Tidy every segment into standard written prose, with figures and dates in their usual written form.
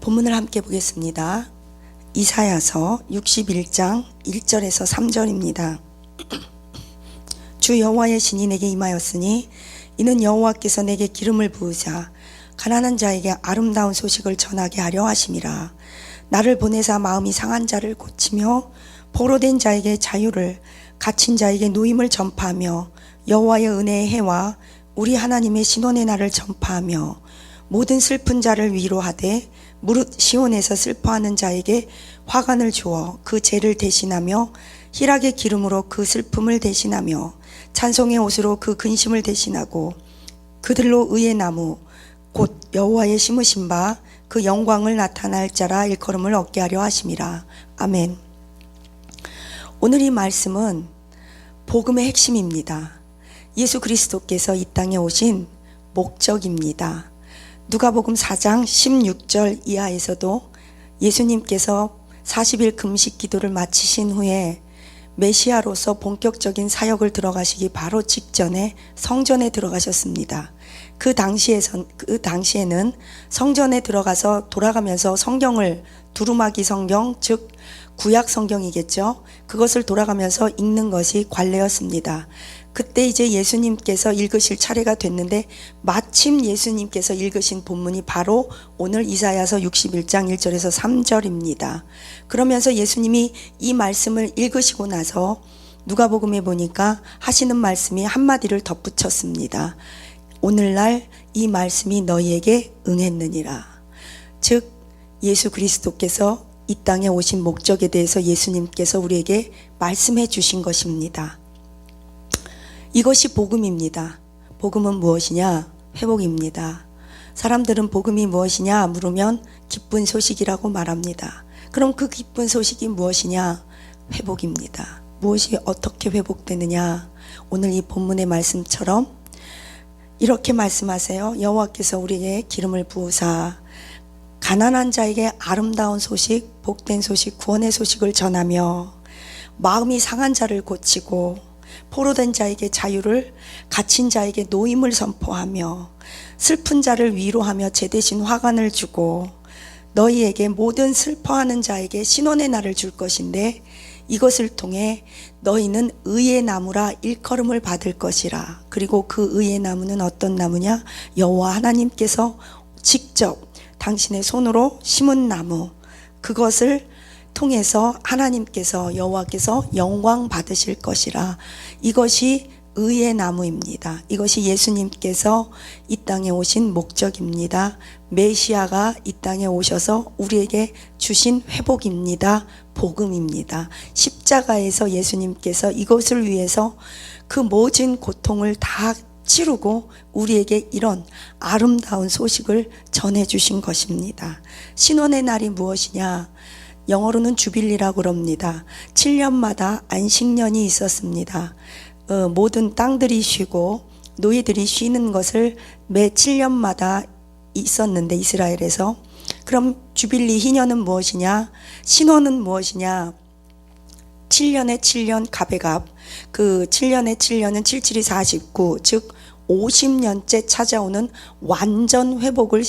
본문을 함께 보겠습니다. 이사야서 61장 1절에서 3절입니다. 주 여호와의 신이 내게 임하였으니 이는 여호와께서 내게 기름을 부으사 가난한 자에게 아름다운 소식을 전하게 하려 하심이라. 나를 보내사 마음이 상한 자를 고치며 포로된 자에게 자유를, 갇힌 자에게 노임을 전파하며 여호와의 은혜의 해와 우리 하나님의 신원의 날을 전파하며 모든 슬픈 자를 위로하되 무릇 시온에서 슬퍼하는 자에게 화관을 주어 그 죄를 대신하며 희락의 기름으로 그 슬픔을 대신하며 찬송의 옷으로 그 근심을 대신하고 그들로 의의 나무 곧 여호와의 심으신 바 그 영광을 나타날 자라 일컬음을 얻게 하려 하심이라. 아멘. 오늘 이 말씀은 복음의 핵심입니다. 예수 그리스도께서 이 땅에 오신 목적입니다. 누가복음 4장 16절 이하에서도 예수님께서 40일 금식 기도를 마치신 후에 메시아로서 본격적인 사역을 들어가시기 바로 직전에 성전에 들어가셨습니다. 그 당시에는 성전에 들어가서 돌아가면서 성경을 두루마기 성경, 즉 구약 성경이겠죠. 그것을 돌아가면서 읽는 것이 관례였습니다. 그때 이제 예수님께서 읽으실 차례가 됐는데 마침 예수님께서 읽으신 본문이 바로 오늘 이사야서 61장 1절에서 3절입니다. 그러면서 예수님이 이 말씀을 읽으시고 나서 누가복음에 보니까 하시는 말씀이 한마디를 덧붙였습니다. 오늘날 이 말씀이 너희에게 응했느니라. 즉 예수 그리스도께서 이 땅에 오신 목적에 대해서 예수님께서 우리에게 말씀해 주신 것입니다. 이것이 복음입니다. 복음은 무엇이냐? 회복입니다. 사람들은 복음이 무엇이냐 물으면 기쁜 소식이라고 말합니다. 그럼 그 기쁜 소식이 무엇이냐? 회복입니다. 무엇이 어떻게 회복되느냐? 오늘 이 본문의 말씀처럼 이렇게 말씀하세요. 여호와께서 우리에게 기름을 부으사 가난한 자에게 아름다운 소식, 복된 소식, 구원의 소식을 전하며 마음이 상한 자를 고치고 포로된 자에게 자유를, 갇힌 자에게 노임을 선포하며 슬픈 자를 위로하며 제 대신 화관을 주고 너희에게 모든 슬퍼하는 자에게 신원의 날을 줄 것인데 이것을 통해 너희는 의의 나무라 일컬음을 받을 것이라. 그리고 그 의의 나무는 어떤 나무냐? 여호와 하나님께서 직접 당신의 손으로 심은 나무, 그것을 통해서 하나님께서 여호와께서 영광 받으실 것이라. 이것이 의의 나무입니다. 이것이 예수님께서 이 땅에 오신 목적입니다. 메시아가 이 땅에 오셔서 우리에게 주신 회복입니다. 복음입니다. 십자가에서 예수님께서 이것을 위해서 그 모진 고통을 다 치르고 우리에게 이런 아름다운 소식을 전해주신 것입니다. 신원의 날이 무엇이냐? 영어로는 주빌리라고 그럽니다. 7년마다 안식년이 있었습니다. 모든 땅들이 쉬고 노예들이 쉬는 것을 매 7년마다 있었는데 이스라엘에서. 그럼 주빌리 희년은 무엇이냐? 신원은 무엇이냐? 7년에 7년 가베갑, 그 7년에 7년은 77이 49, 즉 50년째 찾아오는 완전 회복을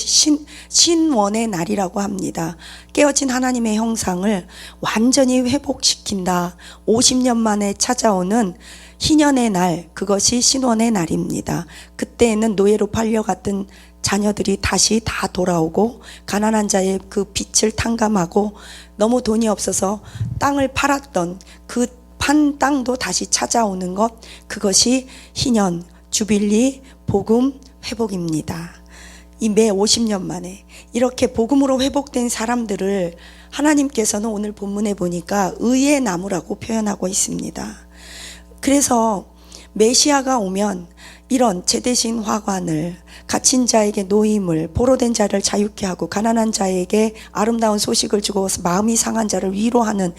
신원의 날이라고 합니다. 깨어진 하나님의 형상을 완전히 회복시킨다. 50년 만에 찾아오는 희년의 날, 그것이 신원의 날입니다. 그때에는 노예로 팔려갔던 자녀들이 다시 다 돌아오고 가난한 자의 그 빚을 탕감하고 너무 돈이 없어서 땅을 팔았던 그 판 땅도 다시 찾아오는 것, 그것이 희년, 주빌리, 복음, 회복입니다. 이 매 50년 만에 이렇게 복음으로 회복된 사람들을 하나님께서는 오늘 본문에 보니까 의의 나무라고 표현하고 있습니다. 그래서 메시아가 오면 이런 제 대신 화관을, 갇힌 자에게 노임을, 포로된 자를 자유케 하고 가난한 자에게 아름다운 소식을 주고 마음이 상한 자를 위로하는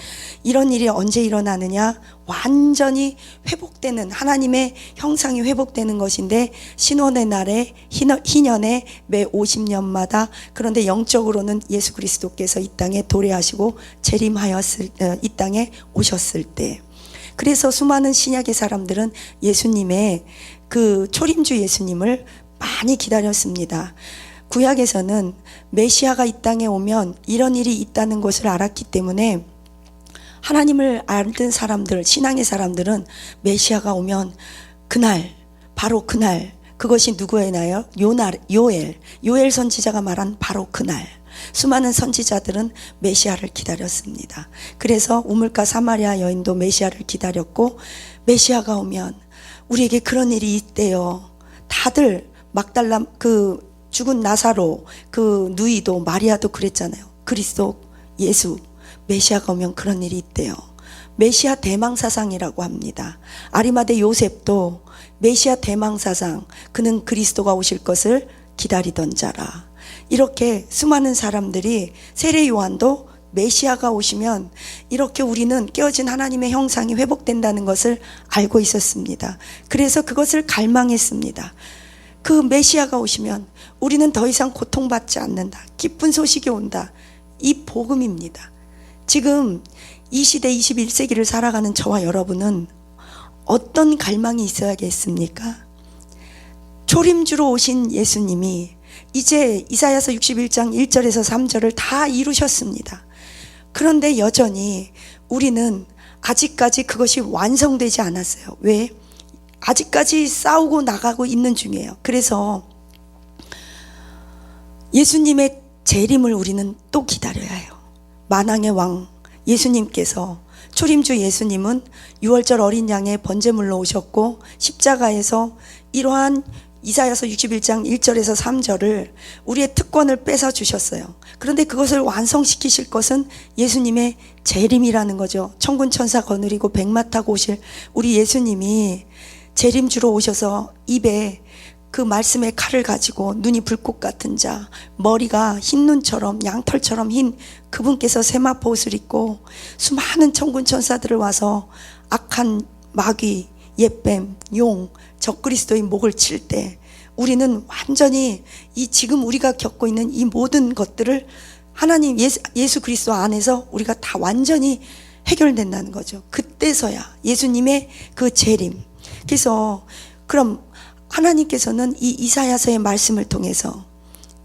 이런 일이 언제 일어나느냐? 완전히 회복되는, 하나님의 형상이 회복되는 것인데 신원의 날에 희년에 매 50년마다. 그런데 영적으로는 예수 그리스도께서 이 땅에 도래하시고 재림하였을 이 땅에 오셨을 때. 그래서 수많은 신약의 사람들은 예수님의 그 초림주 예수님을 많이 기다렸습니다. 구약에서는 메시아가 이 땅에 오면 이런 일이 있다는 것을 알았기 때문에 하나님을 알던 사람들, 신앙의 사람들은 메시아가 오면 그날, 바로 그날, 그것이 누구의 나요? 요엘 선지자가 말한 바로 그날, 수많은 선지자들은 메시아를 기다렸습니다. 그래서 우물가 사마리아 여인도 메시아를 기다렸고, 메시아가 오면 우리에게 그런 일이 있대요. 다들 막달라, 그 죽은 나사로, 그 누이도 마리아도 그랬잖아요. 그리스도 예수 메시아가 오면 그런 일이 있대요. 메시아 대망사상이라고 합니다. 아리마대 요셉도 메시아 대망사상, 그는 그리스도가 오실 것을 기다리던 자라. 이렇게 수많은 사람들이, 세례 요한도 메시아가 오시면 이렇게 우리는 깨어진 하나님의 형상이 회복된다는 것을 알고 있었습니다. 그래서 그것을 갈망했습니다. 그 메시아가 오시면 우리는 더 이상 고통받지 않는다, 기쁜 소식이 온다. 이 복음입니다. 지금 이 시대 21세기를 살아가는 저와 여러분은 어떤 갈망이 있어야겠습니까? 초림주로 오신 예수님이 이제 이사야서 61장 1절에서 3절을 다 이루셨습니다. 그런데 여전히 우리는 아직까지 그것이 완성되지 않았어요. 왜? 아직까지 싸우고 나가고 있는 중이에요. 그래서 예수님의 재림을 우리는 또 기다려야 해요. 만왕의 왕 예수님께서, 초림주 예수님은 6월절 어린 양의 번제물로 오셨고, 십자가에서 이러한 이사야서 61장 1절에서 3절을 우리의 특권을 뺏어 주셨어요. 그런데 그것을 완성시키실 것은 예수님의 재림이라는 거죠. 천군 천사 거느리고 백마 타고 오실 우리 예수님이 재림주로 오셔서 입에 그 말씀의 칼을 가지고, 눈이 불꽃 같은 자, 머리가 흰 눈처럼 양털처럼 흰 그분께서 세마포 옷을 입고 수많은 천군 천사들을 와서 악한 마귀, 옛뱀, 용, 적그리스도의 목을 칠 때 우리는 완전히 이 지금 우리가 겪고 있는 이 모든 것들을 하나님 예수 그리스도 안에서 우리가 다 완전히 해결된다는 거죠. 그때서야 예수님의 그 재림. 그래서 그럼 하나님께서는 이 이사야서의 말씀을 통해서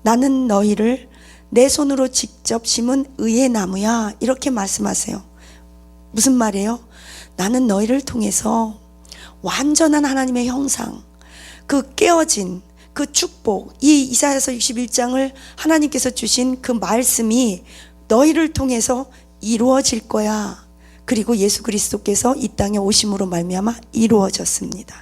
나는 너희를 내 손으로 직접 심은 의의 나무야, 이렇게 말씀하세요. 무슨 말이에요? 나는 너희를 통해서 완전한 하나님의 형상, 그 깨어진 그 축복, 이 이사야서 61장을 하나님께서 주신 그 말씀이 너희를 통해서 이루어질 거야. 그리고 예수 그리스도께서 이 땅에 오심으로 말미암아 이루어졌습니다.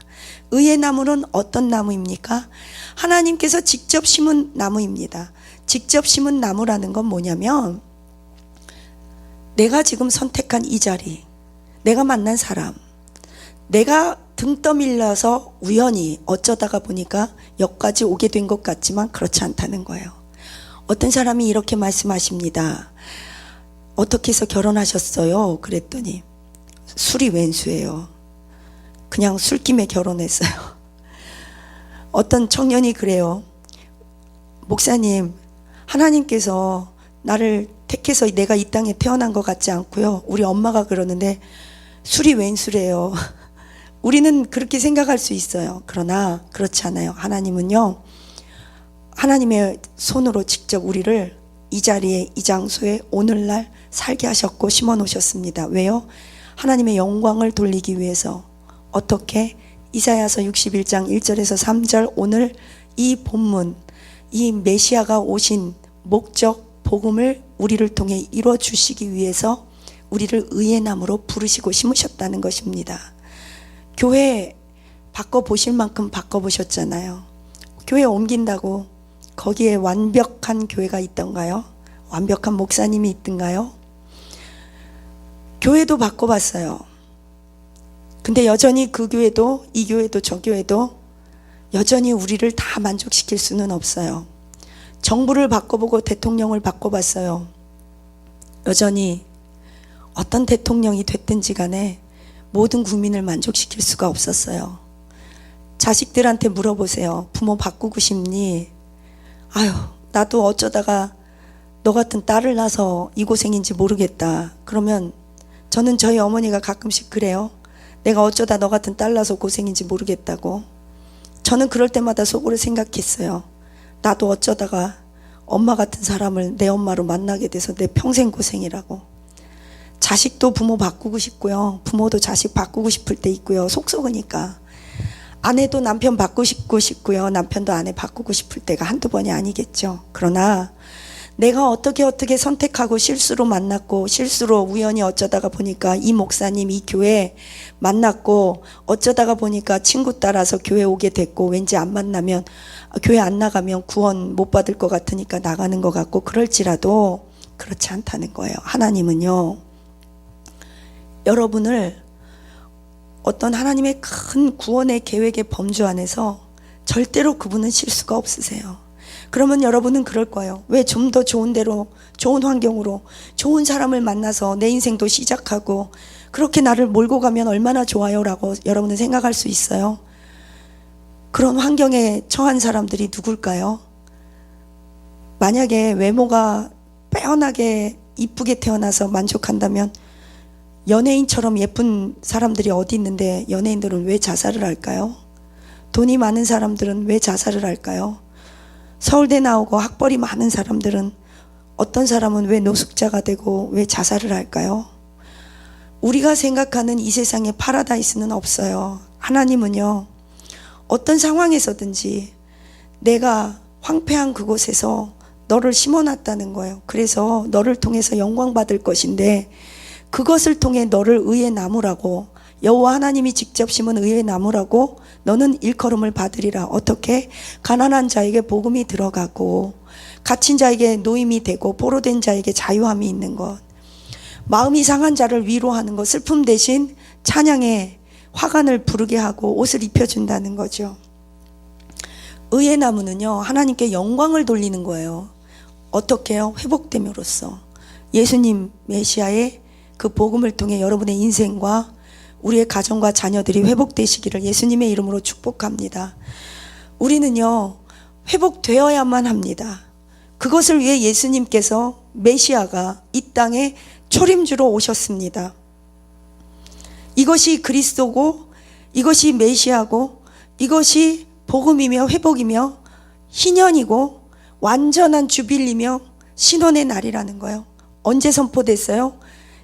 의의 나무는 어떤 나무입니까? 하나님께서 직접 심은 나무입니다. 직접 심은 나무라는 건 뭐냐면, 내가 지금 선택한 이 자리, 내가 만난 사람, 내가 등 떠밀려서 우연히 어쩌다가 보니까 여기까지 오게 된 것 같지만 그렇지 않다는 거예요. 어떤 사람이 이렇게 말씀하십니다. 어떻게 해서 결혼하셨어요? 그랬더니 술이 왼수예요. 그냥 술김에 결혼했어요. 어떤 청년이 그래요. 목사님, 하나님께서 나를 택해서 내가 이 땅에 태어난 것 같지 않고요, 우리 엄마가 그러는데 술이 왼수래요. 우리는 그렇게 생각할 수 있어요. 그러나 그렇지 않아요. 하나님은요, 하나님의 손으로 직접 우리를 이 자리에, 이 장소에 오늘날 살게 하셨고 심어 놓으셨습니다. 왜요? 하나님의 영광을 돌리기 위해서. 어떻게? 이사야서 61장 1절에서 3절, 오늘 이 본문, 이 메시아가 오신 목적, 복음을 우리를 통해 이루어 주시기 위해서 우리를 의의 나무로 부르시고 심으셨다는 것입니다. 교회 바꿔보실 만큼 바꿔보셨잖아요. 교회 옮긴다고 거기에 완벽한 교회가 있던가요? 완벽한 목사님이 있던가요? 교회도 바꿔봤어요. 근데 여전히 그 교회도, 이 교회도, 저 교회도 여전히 우리를 다 만족시킬 수는 없어요. 정부를 바꿔보고 대통령을 바꿔봤어요. 여전히 어떤 대통령이 됐든지 간에 모든 국민을 만족시킬 수가 없었어요. 자식들한테 물어보세요. 부모 바꾸고 싶니? 아유, 나도 어쩌다가 너 같은 딸을 낳아서 이 고생인지 모르겠다. 그러면 저는 저희 어머니가 가끔씩 그래요. 내가 어쩌다 너 같은 딸 낳아서 고생인지 모르겠다고. 저는 그럴 때마다 속으로 생각했어요. 나도 어쩌다가 엄마 같은 사람을 내 엄마로 만나게 돼서 내 평생 고생이라고. 자식도 부모 바꾸고 싶고요. 부모도 자식 바꾸고 싶을 때 있고요. 속 썩으니까. 아내도 남편 바꾸고 싶고요. 남편도 아내 바꾸고 싶을 때가 한두 번이 아니겠죠. 그러나 내가 어떻게 선택하고 실수로 만났고 실수로 우연히 어쩌다가 보니까 이 목사님 이 교회 만났고 어쩌다가 보니까 친구 따라서 교회 오게 됐고 왠지 안 만나면 교회 안 나가면 구원 못 받을 것 같으니까 나가는 것 같고 그럴지라도 그렇지 않다는 거예요. 하나님은요, 여러분을 어떤 하나님의 큰 구원의 계획의 범주 안에서 절대로 그분은 실수가 없으세요. 그러면 여러분은 그럴 거예요. 왜 좀 더 좋은 데로, 좋은 환경으로, 좋은 사람을 만나서 내 인생도 시작하고 그렇게 나를 몰고 가면 얼마나 좋아요 라고 여러분은 생각할 수 있어요. 그런 환경에 처한 사람들이 누굴까요? 만약에 외모가 빼어나게 이쁘게 태어나서 만족한다면 연예인처럼 예쁜 사람들이 어디 있는데 연예인들은 왜 자살을 할까요? 돈이 많은 사람들은 왜 자살을 할까요? 서울대 나오고 학벌이 많은 사람들은 어떤 사람은 왜 노숙자가 되고 왜 자살을 할까요? 우리가 생각하는 이 세상에 파라다이스는 없어요. 하나님은요, 어떤 상황에서든지 내가 황폐한 그곳에서 너를 심어놨다는 거예요. 그래서 너를 통해서 영광 받을 것인데 그것을 통해 너를 의의 나무라고, 여호와 하나님이 직접 심은 의의 나무라고 너는 일컬음을 받으리라. 어떻게? 가난한 자에게 복음이 들어가고 갇힌 자에게 노임이 되고 포로된 자에게 자유함이 있는 것, 마음이 상한 자를 위로하는 것, 슬픔 대신 찬양의 화관을 부르게 하고 옷을 입혀준다는 거죠. 의의 나무는요, 하나님께 영광을 돌리는 거예요. 어떻게 해요? 회복됨으로써. 예수님 메시아의 그 복음을 통해 여러분의 인생과 우리의 가정과 자녀들이 회복되시기를 예수님의 이름으로 축복합니다. 우리는요, 회복되어야만 합니다. 그것을 위해 예수님께서 메시아가 이 땅에 초림주로 오셨습니다. 이것이 그리스도고 이것이 메시아고 이것이 복음이며 회복이며 희년이고 완전한 주빌리며 신원의 날이라는 거예요. 언제 선포됐어요?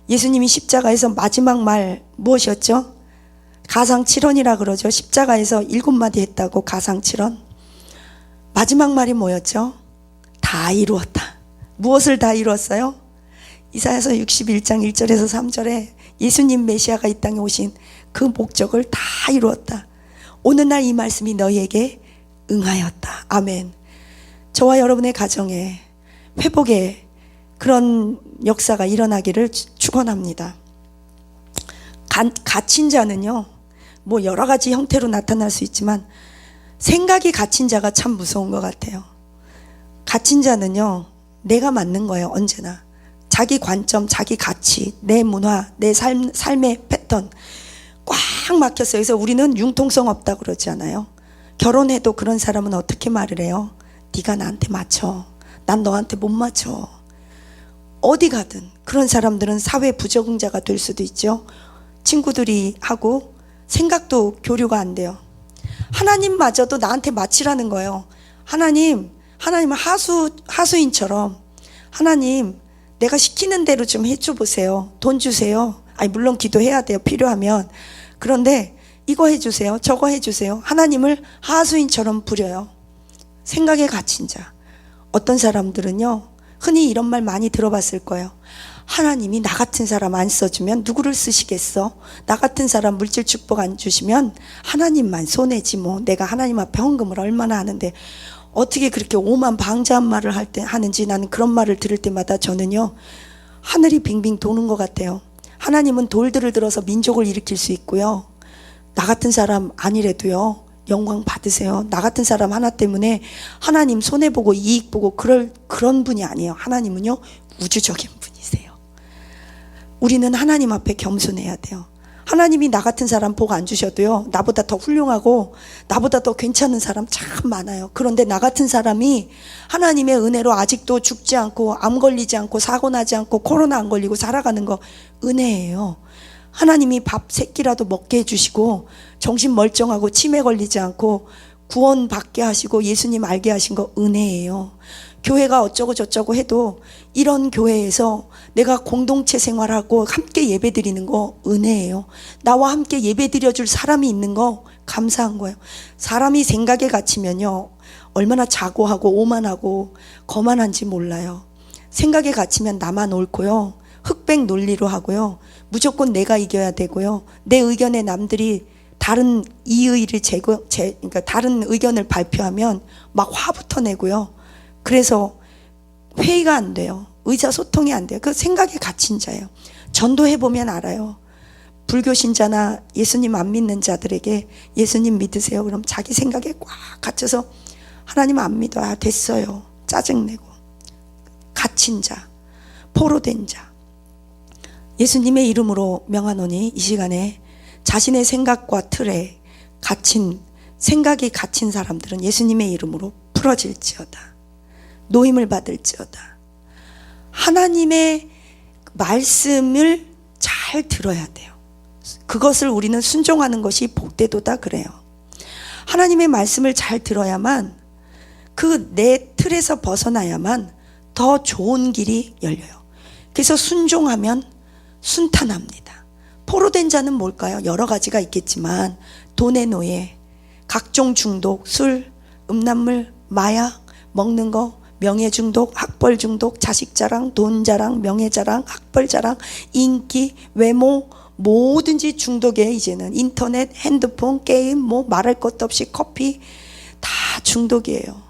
예수님이 십자가에서 마지막 말 무엇이었죠? 가상칠언이라 그러죠. 십자가에서 7마디 했다고 가상칠언. 마지막 말이 뭐였죠? 다 이루었다. 무엇을 다 이루었어요? 이사야서 61장 1절에서 3절에 예수님 메시아가 이 땅에 오신 그 목적을 다 이루었다. 오늘날 이 말씀이 너희에게 응하였다. 아멘. 저와 여러분의 가정에 회복의 그런 역사가 일어나기를 축원합니다. 갇힌 자는요, 뭐 여러 가지 형태로 나타날 수 있지만 생각이 갇힌 자가 참 무서운 것 같아요. 갇힌 자는요, 내가 맞는 거예요. 언제나 자기 관점, 자기 가치, 내 문화, 내 삶의 패턴 꽉 막혔어요. 그래서 우리는 융통성 없다고 그러지 않아요? 결혼해도 그런 사람은 어떻게 말을 해요? 네가 나한테 맞춰, 난 너한테 못 맞춰. 어디 가든 그런 사람들은 사회 부적응자가 될 수도 있죠. 친구들이 하고 생각도 교류가 안 돼요. 하나님마저도 나한테 맞추라는 거예요. 하나님은 하수인처럼 하나님 내가 시키는 대로 좀 해줘 보세요. 돈 주세요. 아니 물론 기도해야 돼요. 필요하면. 그런데 이거 해주세요. 저거 해주세요. 하나님을 하수인처럼 부려요. 생각에 갇힌 자. 어떤 사람들은요, 흔히 이런 말 많이 들어봤을 거예요. 하나님이 나 같은 사람 안 써주면 누구를 쓰시겠어? 나 같은 사람 물질 축복 안 주시면 하나님만 손해지 뭐. 내가 하나님 앞에 헌금을 얼마나 하는데 어떻게 그렇게 오만방자한 말을 하는지 나는 그런 말을 들을 때마다 저는요, 하늘이 빙빙 도는 것 같아요. 하나님은 돌들을 들어서 민족을 일으킬 수 있고요. 나 같은 사람 아니래도요, 영광 받으세요. 나 같은 사람 하나 때문에 하나님 손해보고 이익보고 그런 분이 아니에요. 하나님은요, 우주적인 분이세요. 우리는 하나님 앞에 겸손해야 돼요. 하나님이 나 같은 사람 복 안 주셔도요, 나보다 더 훌륭하고 나보다 더 괜찮은 사람 참 많아요. 그런데 나 같은 사람이 하나님의 은혜로 아직도 죽지 않고 암 걸리지 않고 사고 나지 않고 코로나 안 걸리고 살아가는 거 은혜예요. 하나님이 밥 3끼라도 먹게 해주시고 정신 멀쩡하고 치매 걸리지 않고 구원 받게 하시고 예수님 알게 하신 거 은혜예요. 교회가 어쩌고 저쩌고 해도 이런 교회에서 내가 공동체 생활하고 함께 예배 드리는 거 은혜예요. 나와 함께 예배 드려줄 사람이 있는 거 감사한 거예요. 사람이 생각에 갇히면요, 얼마나 자고하고 오만하고 거만한지 몰라요. 생각에 갇히면 나만 옳고요, 흑백 논리로 하고요, 무조건 내가 이겨야 되고요, 내 의견에 남들이 다른 이의를 그러니까 다른 의견을 발표하면 막 화부터 내고요. 그래서 회의가 안 돼요. 의사소통이 안 돼요. 그 생각에 갇힌 자예요. 전도해보면 알아요. 불교 신자나 예수님 안 믿는 자들에게 예수님 믿으세요, 그럼 자기 생각에 꽉 갇혀서 하나님 안 믿어. 아, 됐어요. 짜증내고. 갇힌 자, 포로된 자. 예수님의 이름으로 명하노니 이 시간에 자신의 생각과 틀에 갇힌, 생각이 갇힌 사람들은 예수님의 이름으로 풀어질지어다. 노임을 받을지어다. 하나님의 말씀을 잘 들어야 돼요. 그것을 우리는 순종하는 것이 복되도다 그래요. 하나님의 말씀을 잘 들어야만, 그 내 틀에서 벗어나야만 더 좋은 길이 열려요. 그래서 순종하면 순탄합니다. 포로된 자는 뭘까요? 여러 가지가 있겠지만 돈의 노예, 각종 중독, 술, 음란물, 마약, 먹는 거, 명예 중독, 학벌 중독, 자식 자랑, 돈 자랑, 명예 자랑, 학벌 자랑, 인기, 외모, 뭐든지 중독이에요. 이제는 인터넷, 핸드폰, 게임, 뭐 말할 것도 없이 커피, 다 중독이에요.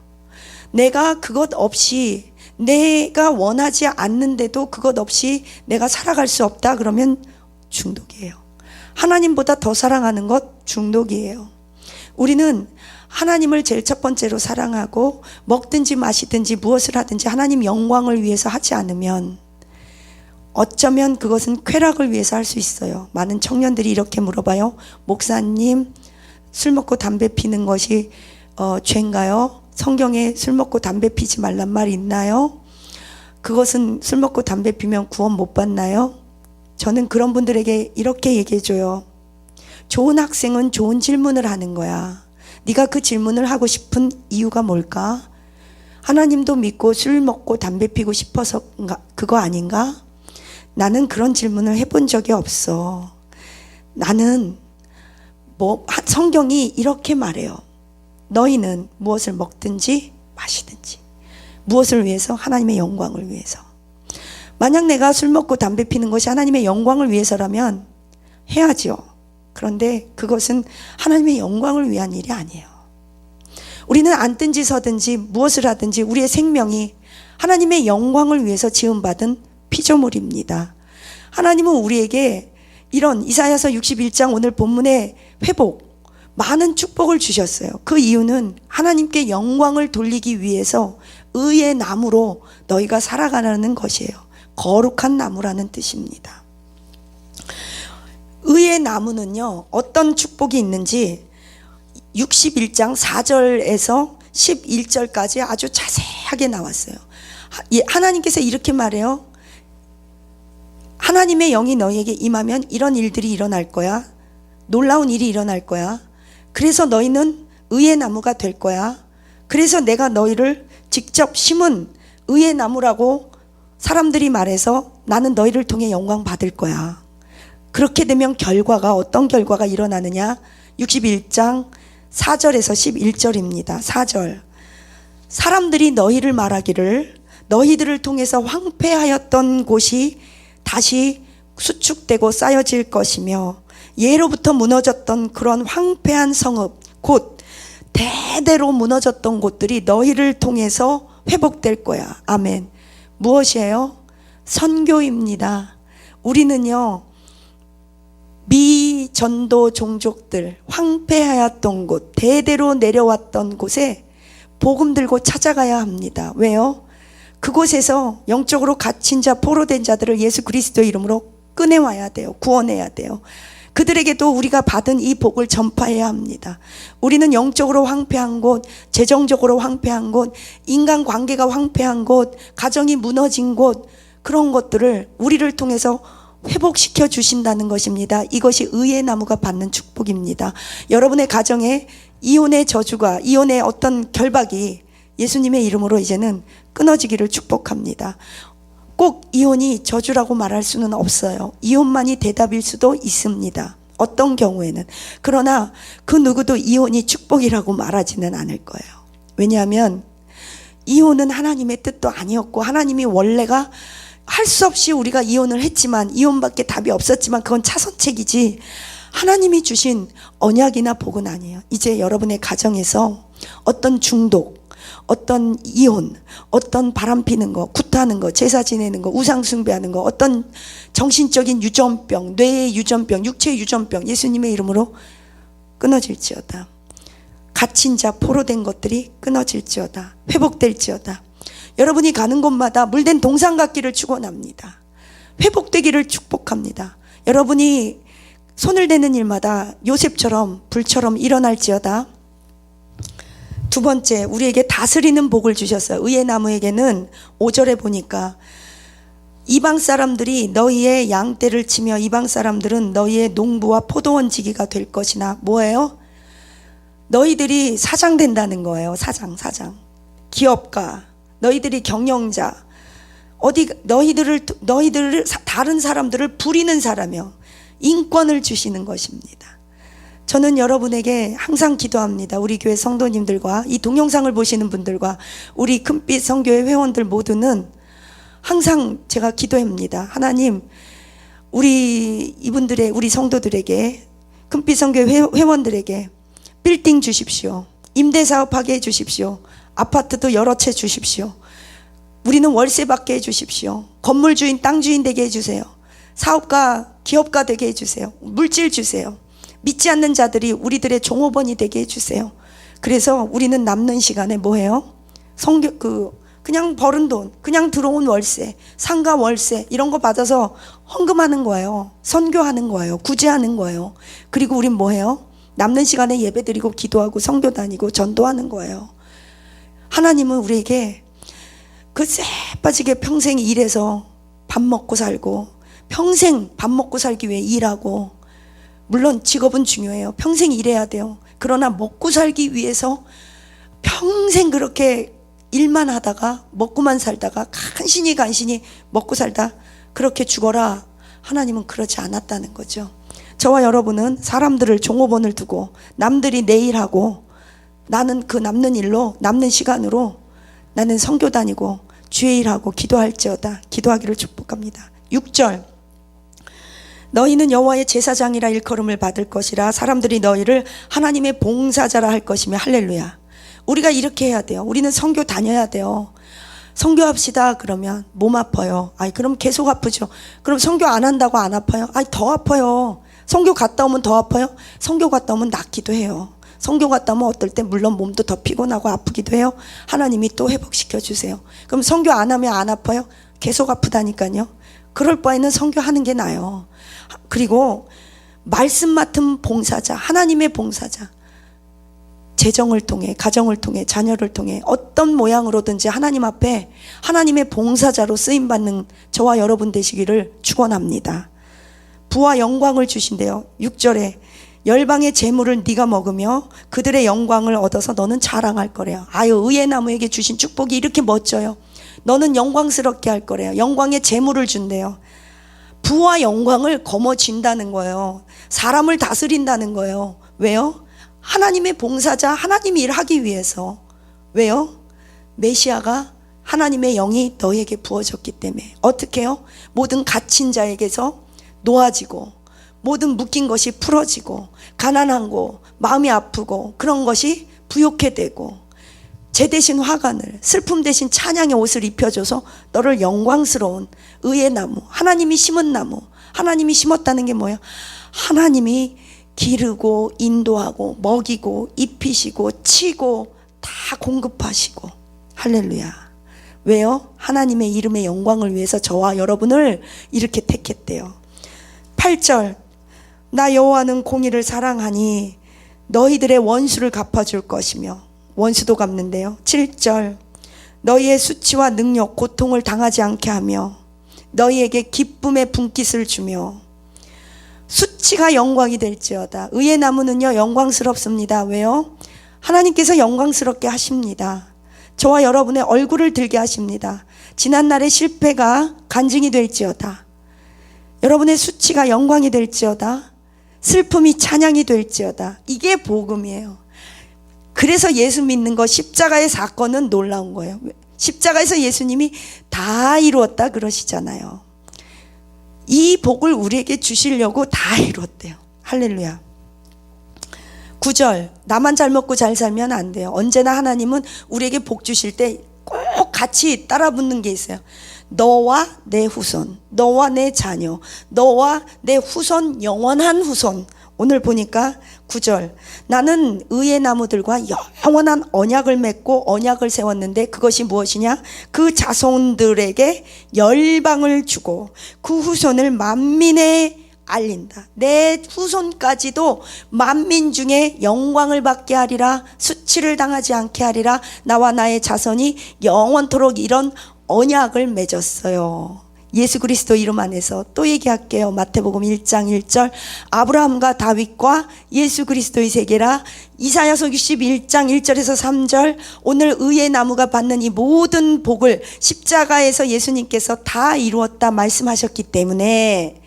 내가 그것 없이, 내가 원하지 않는데도 그것 없이 내가 살아갈 수 없다 그러면 중독이에요. 하나님보다 더 사랑하는 것 중독이에요. 우리는 하나님을 제일 첫 번째로 사랑하고 먹든지 마시든지 무엇을 하든지 하나님 영광을 위해서 하지 않으면 어쩌면 그것은 쾌락을 위해서 할 수 있어요. 많은 청년들이 이렇게 물어봐요. 목사님, 술 먹고 담배 피는 것이 죄인가요? 성경에 술 먹고 담배 피지 말란 말 있나요? 그것은 술 먹고 담배 피면 구원 못 받나요? 저는 그런 분들에게 이렇게 얘기해줘요. 좋은 학생은 좋은 질문을 하는 거야. 네가 그 질문을 하고 싶은 이유가 뭘까? 하나님도 믿고 술 먹고 담배 피고 싶어서 그거 아닌가? 나는 그런 질문을 해본 적이 없어. 나는 성경이 이렇게 말해요. 너희는 무엇을 먹든지 마시든지 무엇을 위해서? 하나님의 영광을 위해서. 만약 내가 술 먹고 담배 피는 것이 하나님의 영광을 위해서라면 해야죠. 그런데 그것은 하나님의 영광을 위한 일이 아니에요. 우리는 앉든지 서든지 무엇을 하든지 우리의 생명이 하나님의 영광을 위해서 지음받은 피조물입니다. 하나님은 우리에게 이런 이사야서 61장 오늘 본문의 회복, 많은 축복을 주셨어요. 그 이유는 하나님께 영광을 돌리기 위해서 의의 나무로 너희가 살아가는 것이에요. 거룩한 나무라는 뜻입니다. 의의 나무는요, 어떤 축복이 있는지 61장 4절에서 11절까지 아주 자세하게 나왔어요. 하나님께서 이렇게 말해요. 하나님의 영이 너희에게 임하면 이런 일들이 일어날 거야. 놀라운 일이 일어날 거야. 그래서 너희는 의의 나무가 될 거야. 그래서 내가 너희를 직접 심은 의의 나무라고 사람들이 말해서 나는 너희를 통해 영광 받을 거야. 그렇게 되면 결과가, 어떤 결과가 일어나느냐? 61장 4절에서 11절입니다. 4절. 사람들이 너희를 말하기를 너희들을 통해서 황폐하였던 곳이 다시 수축되고 쌓여질 것이며 예로부터 무너졌던 그런 황폐한 성읍, 곧 대대로 무너졌던 곳들이 너희를 통해서 회복될 거야. 아멘. 무엇이에요? 선교입니다. 우리는요, 미전도 종족들, 황폐하였던 곳, 대대로 내려왔던 곳에 복음 들고 찾아가야 합니다. 왜요? 그곳에서 영적으로 갇힌 자, 포로된 자들을 예수 그리스도의 이름으로 꺼내와야 돼요. 구원해야 돼요. 그들에게도 우리가 받은 이 복을 전파해야 합니다. 우리는 영적으로 황폐한 곳, 재정적으로 황폐한 곳, 인간관계가 황폐한 곳, 가정이 무너진 곳, 그런 것들을 우리를 통해서 회복시켜 주신다는 것입니다. 이것이 의의 나무가 받는 축복입니다. 여러분의 가정에 이혼의 저주가, 이혼의 어떤 결박이 예수님의 이름으로 이제는 끊어지기를 축복합니다. 꼭 이혼이 저주라고 말할 수는 없어요. 이혼만이 대답일 수도 있습니다. 어떤 경우에는. 그러나 그 누구도 이혼이 축복이라고 말하지는 않을 거예요. 왜냐하면 이혼은 하나님의 뜻도 아니었고, 하나님이 원래가 할 수 없이 우리가 이혼을 했지만, 이혼밖에 답이 없었지만 그건 차선책이지 하나님이 주신 언약이나 복은 아니에요. 이제 여러분의 가정에서 어떤 중독, 어떤 이혼, 어떤 바람피는 거, 굿하는 거, 제사 지내는 거, 우상 숭배하는 거, 어떤 정신적인 유전병, 뇌의 유전병, 육체의 유전병, 예수님의 이름으로 끊어질지어다. 갇힌 자, 포로된 것들이 끊어질지어다. 회복될지어다. 여러분이 가는 곳마다 물된 동상갓길을 축원합니다. 회복되기를 축복합니다. 여러분이 손을 대는 일마다 요셉처럼 불처럼 일어날지어다. 두 번째, 우리에게 다스리는 복을 주셨어요. 의의 나무에게는 5절에 보니까 이방 사람들이 너희의 양떼를 치며 이방 사람들은 너희의 농부와 포도원 지기가 될 것이나, 뭐예요? 너희들이 사장 된다는 거예요. 사장. 기업가, 너희들이 경영자, 너희들을 다른 사람들을 부리는 사람이요, 인권을 주시는 것입니다. 저는 여러분에게 항상 기도합니다. 우리 교회 성도님들과 이 동영상을 보시는 분들과 우리 금빛 선교회 회원들 모두는 항상 제가 기도합니다. 하나님, 우리 성도들에게, 금빛 선교회 회원들에게 빌딩 주십시오. 임대사업하게 해주십시오. 아파트도 여러 채 주십시오. 우리는 월세 받게 해주십시오. 건물주인, 땅주인 되게 해주세요. 사업가, 기업가 되게 해주세요. 물질 주세요. 믿지 않는 자들이 우리들의 종업원이 되게 해주세요. 그래서 우리는 남는 시간에 뭐해요? 그냥 벌은 돈, 그냥 들어온 월세, 상가 월세 이런 거 받아서 헌금하는 거예요. 선교하는 거예요. 구제하는 거예요. 그리고 우린 뭐해요? 남는 시간에 예배드리고 기도하고 선교 다니고 전도하는 거예요. 하나님은 우리에게 그 쎄 빠지게 평생 일해서 밥 먹고 살고, 평생 밥 먹고 살기 위해 일하고, 물론 직업은 중요해요. 평생 일해야 돼요. 그러나 먹고 살기 위해서 평생 그렇게 일만 하다가 먹고만 살다가 간신히 먹고 살다 그렇게 죽어라. 하나님은 그렇지 않았다는 거죠. 저와 여러분은 사람들을 종업원을 두고 남들이 내 일하고, 나는 그 남는 일로, 남는 시간으로 나는 선교 다니고 주의 일하고 기도할지어다. 기도하기를 축복합니다. 6절, 너희는 여호와의 제사장이라 일컬음을 받을 것이라 사람들이 너희를 하나님의 봉사자라 할 것이며. 할렐루야. 우리가 이렇게 해야 돼요. 우리는 선교 다녀야 돼요. 선교합시다 그러면 몸 아파요. 그럼 계속 아프죠. 그럼 선교 안 한다고 안 아파요? 더 아파요. 선교 갔다 오면 더 아파요? 선교 갔다 오면 낫기도 해요. 선교 갔다 오면 어떨 때 물론 몸도 더 피곤하고 아프기도 해요. 하나님이 또 회복시켜 주세요. 그럼 선교 안 하면 안 아파요? 계속 아프다니까요. 그럴 바에는 선교하는 게 나아요. 그리고 말씀 맡은 봉사자, 하나님의 봉사자, 재정을 통해, 가정을 통해, 자녀를 통해 어떤 모양으로든지 하나님 앞에 하나님의 봉사자로 쓰임받는 저와 여러분 되시기를 축원합니다. 부와 영광을 주신대요. 6절에 열방의 재물을 네가 먹으며 그들의 영광을 얻어서 너는 자랑할 거래요. 의의 나무에게 주신 축복이 이렇게 멋져요. 너는 영광스럽게 할 거래요. 영광의 재물을 준대요. 부와 영광을 거머쥔다는 거예요. 사람을 다스린다는 거예요. 왜요? 하나님의 봉사자, 하나님이 일하기 위해서. 왜요? 메시아가 하나님의 영이 너에게 부어졌기 때문에. 어떻게 해요? 모든 갇힌 자에게서 놓아지고, 모든 묶인 것이 풀어지고, 가난한 거, 마음이 아프고 그런 것이 부욕해 되고, 죄 대신 화관을, 슬픔 대신 찬양의 옷을 입혀줘서 너를 영광스러운 의의 나무, 하나님이 심은 나무, 하나님이 심었다는 게 뭐예요? 하나님이 기르고 인도하고 먹이고 입히시고 치고 다 공급하시고. 할렐루야. 왜요? 하나님의 이름의 영광을 위해서 저와 여러분을 이렇게 택했대요. 8절, 나 여호와는 공의를 사랑하니 너희들의 원수를 갚아줄 것이며. 원수도 갚는데요. 7절, 너희의 수치와 능력, 고통을 당하지 않게 하며 너희에게 기쁨의 분깃을 주며. 수치가 영광이 될지어다. 의의 나무는요 영광스럽습니다. 왜요? 하나님께서 영광스럽게 하십니다. 저와 여러분의 얼굴을 들게 하십니다. 지난날의 실패가 간증이 될지어다. 여러분의 수치가 영광이 될지어다. 슬픔이 찬양이 될지어다. 이게 복음이에요. 그래서 예수 믿는 거, 십자가의 사건은 놀라운 거예요. 십자가에서 예수님이 다 이루었다 그러시잖아요. 이 복을 우리에게 주시려고 다 이루었대요. 할렐루야. 9절, 나만 잘 먹고 잘 살면 안 돼요. 언제나 하나님은 우리에게 복 주실 때 꼭 같이 따라 붙는 게 있어요. 너와 내 후손, 너와 내 자녀, 너와 내 후손, 영원한 후손. 오늘 보니까 9절, 나는 의의 나무들과 영원한 언약을 맺고 언약을 세웠는데 그것이 무엇이냐? 그 자손들에게 열방을 주고 그 후손을 만민에 알린다. 내 후손까지도 만민 중에 영광을 받게 하리라. 수치를 당하지 않게 하리라. 나와 나의 자손이 영원토록 이런 언약을 맺었어요. 예수 그리스도 이름 안에서 또 얘기할게요. 마태복음 1장 1절, 아브라함과 다윗과 예수 그리스도의 세계라. 이사야서 61장 1절에서 3절, 오늘 의의 나무가 받는 이 모든 복을 십자가에서 예수님께서 다 이루었다 말씀하셨기 때문에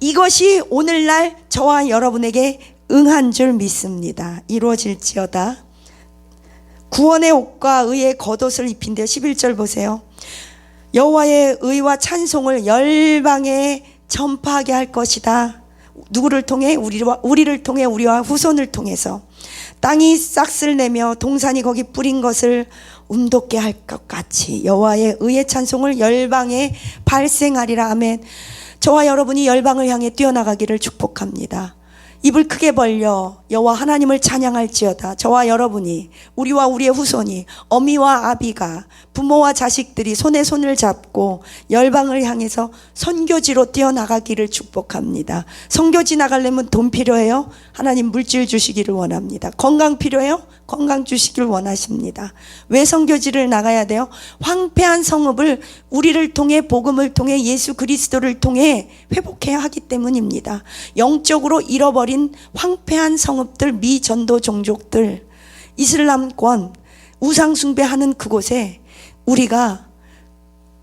이것이 오늘날 저와 여러분에게 응한 줄 믿습니다. 이루어질지어다. 구원의 옷과 의의 겉옷을 입힌대요. 11절 보세요. 여호와의 의와 찬송을 열방에 전파하게 할 것이다. 누구를 통해? 우리를 통해, 우리와 후손을 통해서. 땅이 싹을 내며 동산이 거기 뿌린 것을 움돋게 할 것 같이 여호와의 의의 찬송을 열방에 발생하리라. 아멘. 저와 여러분이 열방을 향해 뛰어나가기를 축복합니다. 입을 크게 벌려 여호와 하나님을 찬양할지어다. 저와 여러분이, 우리와 우리의 후손이, 어미와 아비가, 부모와 자식들이 손에 손을 잡고 열방을 향해서 선교지로 뛰어나가기를 축복합니다. 선교지 나가려면 돈 필요해요? 하나님 물질 주시기를 원합니다. 건강 필요해요? 건강 주시길 원하십니다. 왜 선교지를 나가야 돼요? 황폐한 성읍을 우리를 통해, 복음을 통해, 예수 그리스도를 통해 회복해야 하기 때문입니다. 영적으로 잃어버린 황폐한 성읍들, 미전도 종족들, 이슬람권, 우상숭배하는 그곳에 우리가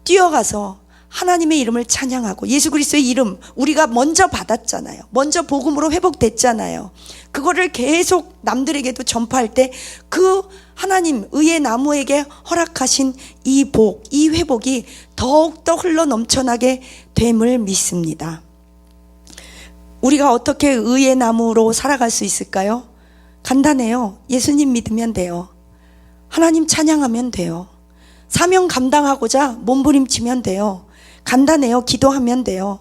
뛰어가서 하나님의 이름을 찬양하고, 예수 그리스도의 이름 우리가 먼저 받았잖아요. 먼저 복음으로 회복됐잖아요. 그거를 계속 남들에게도 전파할 때 그 하나님 의의 나무에게 허락하신 이 복, 이 회복이 더욱더 흘러 넘쳐나게 됨을 믿습니다. 우리가 어떻게 의의 나무로 살아갈 수 있을까요? 간단해요. 예수님 믿으면 돼요. 하나님 찬양하면 돼요. 사명 감당하고자 몸부림치면 돼요. 간단해요. 기도하면 돼요.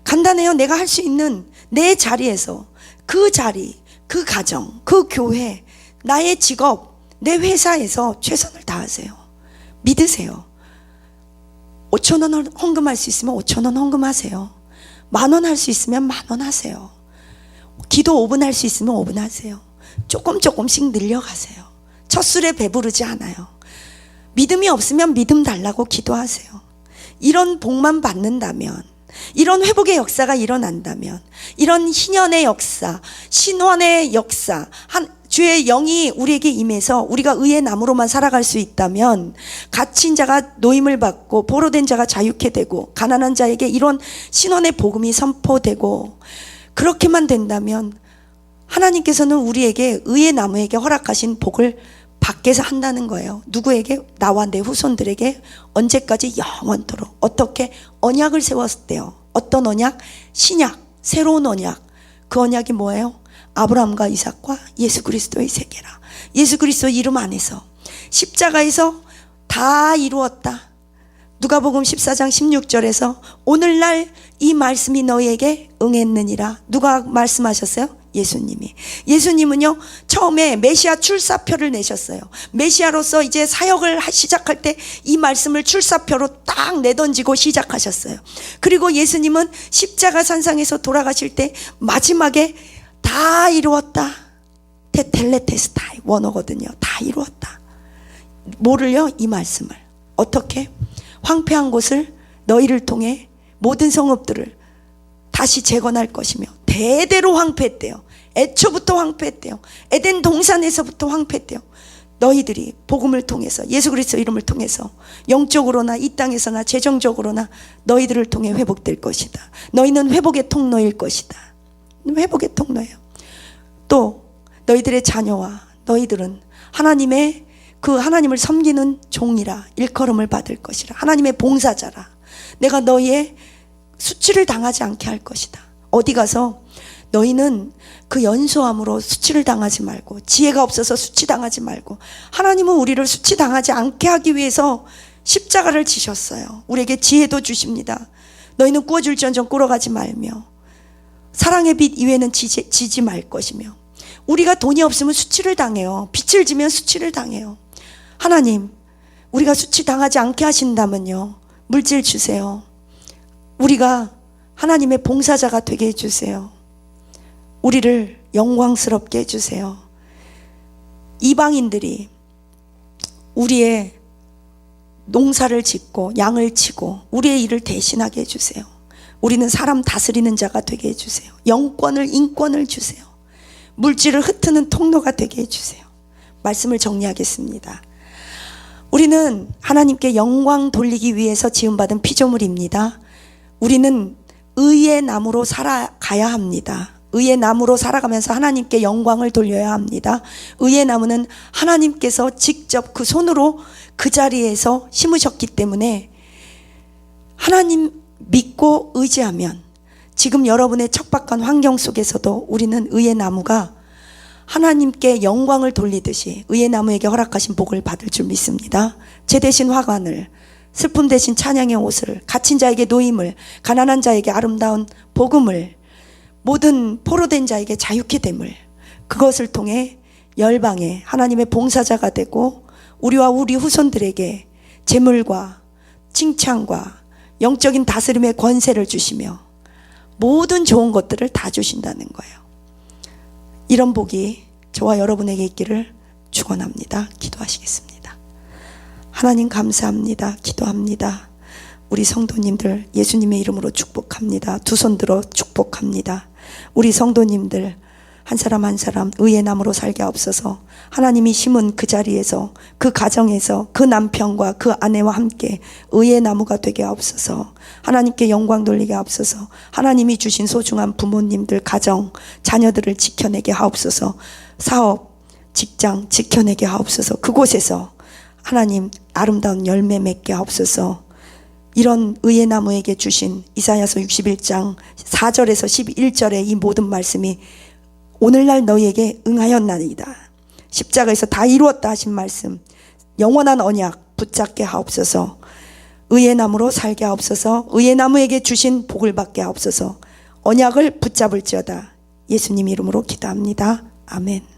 간단해요. 내가 할 수 있는 내 자리에서, 그 자리, 그 가정, 그 교회, 나의 직업, 내 회사에서 최선을 다하세요. 믿으세요. 5,000원 헌금할 수 있으면 5,000원 헌금하세요. 10,000원 할 수 있으면 10,000원 하세요. 기도 5분 할 수 있으면 5분 하세요. 조금씩 늘려가세요. 첫 술에 배부르지 않아요. 믿음이 없으면 믿음 달라고 기도하세요. 이런 복만 받는다면, 이런 회복의 역사가 일어난다면, 이런 희년의 역사, 신원의 역사, 주의 영이 우리에게 임해서 우리가 의의 나무로만 살아갈 수 있다면, 갇힌 자가 노임을 받고 포로된 자가 자유케 되고, 가난한 자에게 이런 신원의 복음이 선포되고, 그렇게만 된다면 하나님께서는 우리에게, 의의 나무에게 허락하신 복을 밖에서 한다는 거예요. 누구에게? 나와 내 후손들에게 언제까지? 영원토록. 어떻게? 언약을 세웠대요. 어떤 언약? 신약, 새로운 언약. 그 언약이 뭐예요? 아브라함과 이삭과 예수 그리스도의 세계라. 예수 그리스도 이름 안에서 십자가에서 다 이루었다. 누가복음 14장 16절에서 오늘날 이 말씀이 너희에게 응했느니라. 누가 말씀하셨어요? 예수님이. 예수님은요, 처음에 메시아 출사표를 내셨어요. 메시아로서 이제 사역을 시작할 때 이 말씀을 출사표로 딱 내던지고 시작하셨어요. 그리고 예수님은 십자가 산상에서 돌아가실 때 마지막에 다 이루었다. 텔레테스타이 원어거든요. 다 이루었다. 뭐를요? 이 말씀을. 어떻게? 황폐한 곳을 너희를 통해 모든 성읍들을 다시 재건할 것이며, 대대로 황폐했대요. 애초부터 황폐했대요. 에덴 동산에서부터 황폐했대요. 너희들이 복음을 통해서, 예수 그리스도 이름을 통해서 영적으로나 이 땅에서나 재정적으로나 너희들을 통해 회복될 것이다. 너희는 회복의 통로일 것이다. 회복의 통로예요. 또 너희들의 자녀와 너희들은 하나님의 그 하나님을 섬기는 종이라 일컬음을 받을 것이라. 하나님의 봉사자라. 내가 너희의 수치를 당하지 않게 할 것이다. 어디 가서 너희는 그 연소함으로 수치를 당하지 말고, 지혜가 없어서 수치 당하지 말고, 하나님은 우리를 수치 당하지 않게 하기 위해서 십자가를 지셨어요. 우리에게 지혜도 주십니다. 너희는 꾸어줄지언정 꿇어가지 말며 사랑의 빛 이외에는 지지 말 것이며. 우리가 돈이 없으면 수치를 당해요. 빚을 지면 수치를 당해요. 하나님, 우리가 수치 당하지 않게 하신다면요, 물질 주세요. 우리가 하나님의 봉사자가 되게 해주세요. 우리를 영광스럽게 해주세요. 이방인들이 우리의 농사를 짓고 양을 치고 우리의 일을 대신하게 해주세요. 우리는 사람 다스리는 자가 되게 해주세요. 영권을, 인권을 주세요. 물질을 흩트는 통로가 되게 해주세요. 말씀을 정리하겠습니다. 우리는 하나님께 영광 돌리기 위해서 지음받은 피조물입니다. 우리는 의의 나무로 살아가야 합니다. 의의 나무로 살아가면서 하나님께 영광을 돌려야 합니다. 의의 나무는 하나님께서 직접 그 손으로 그 자리에서 심으셨기 때문에 하나님 믿고 의지하면 지금 여러분의 척박한 환경 속에서도 우리는 의의 나무가 하나님께 영광을 돌리듯이 의의 나무에게 허락하신 복을 받을 줄 믿습니다. 제 대신 화관을, 슬픔 대신 찬양의 옷을, 갇힌 자에게 노임을, 가난한 자에게 아름다운 복음을, 모든 포로된 자에게 자유케 됨을, 그것을 통해 열방에 하나님의 봉사자가 되고 우리와 우리 후손들에게 재물과 칭찬과 영적인 다스림의 권세를 주시며 모든 좋은 것들을 다 주신다는 거예요. 이런 복이 저와 여러분에게 있기를 축원합니다. 기도하시겠습니다. 하나님 감사합니다. 기도합니다. 우리 성도님들 예수님의 이름으로 축복합니다. 두 손 들어 축복합니다. 우리 성도님들 한 사람 한 사람 의의 나무로 살게 하옵소서. 하나님이 심은 그 자리에서, 그 가정에서 그 남편과 그 아내와 함께 의의 나무가 되게 하옵소서. 하나님께 영광 돌리게 하옵소서. 하나님이 주신 소중한 부모님들, 가정, 자녀들을 지켜내게 하옵소서. 사업, 직장 지켜내게 하옵소서. 그곳에서 하나님 아름다운 열매 맺게 하옵소서. 이런 의의 나무에게 주신 이사야서 61장 4절에서 11절의 이 모든 말씀이 오늘날 너희에게 응하였나이다. 십자가에서 다 이루었다 하신 말씀, 영원한 언약 붙잡게 하옵소서. 의의 나무로 살게 하옵소서. 의의 나무에게 주신 복을 받게 하옵소서. 언약을 붙잡을지어다. 예수님 이름으로 기도합니다. 아멘.